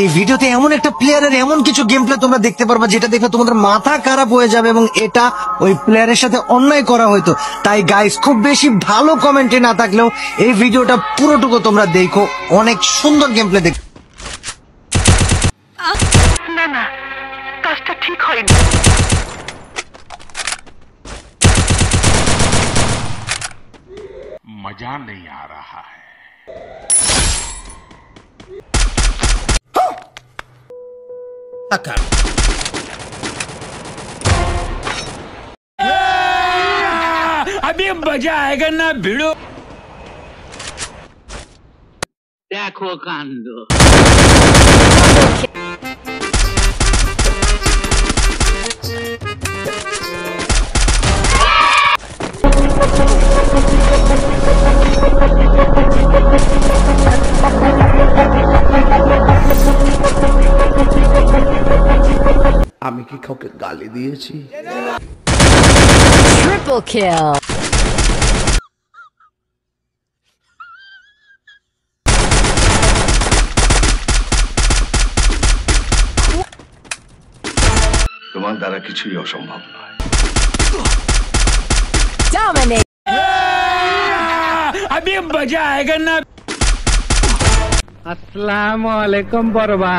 এই ভিডিওতে এমন একটা প্লেয়ারের এমন কিছু গেম প্লে তোমরা দেখতে পারবা যেটা দেখে তোমাদের মাথা খারাপ হয়ে যাবে এবং এটা ওই প্লেয়ারের সাথে অন্যায় করা হয়তো। তাই গাইস, খুব বেশি ভালো কমেন্টে না থাকলেও এই ভিডিওটা পুরোটুকু তোমরা দেখো, অনেক সুন্দর গেম প্লে দেখো। না না, কাজটা ঠিক হয়নি। मजा नहीं आ रहा है। अभी मजा आएगा ना भिड़ो। देखो कांड। আমি কি কাউকে গালি দিয়েছি? Triple kill. তোমার দ্বারা কিছুই অসম্ভব নয়। Dominate. अभी मजा आएगा ना। अस्सलाम वालेकुम बरबा।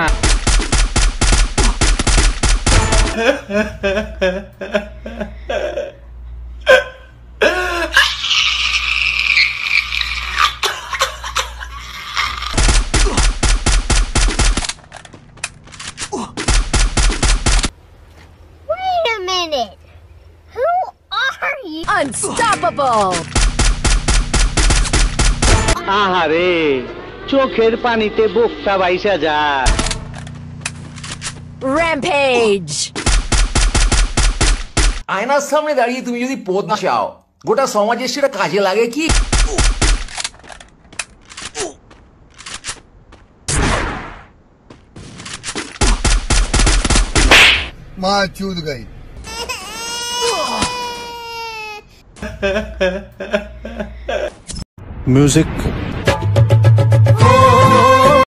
Wait a minute. Who are you? Unstoppable. আহারে, চোখের পানিতে বুকটা বাইসা যায়। Rampage. আয়নার সামনে দাঁড়িয়ে তুমি যদি পদ না চাও, গোটা সমাজের সেটা কাজে লাগে কি? মা চুদ গই। Music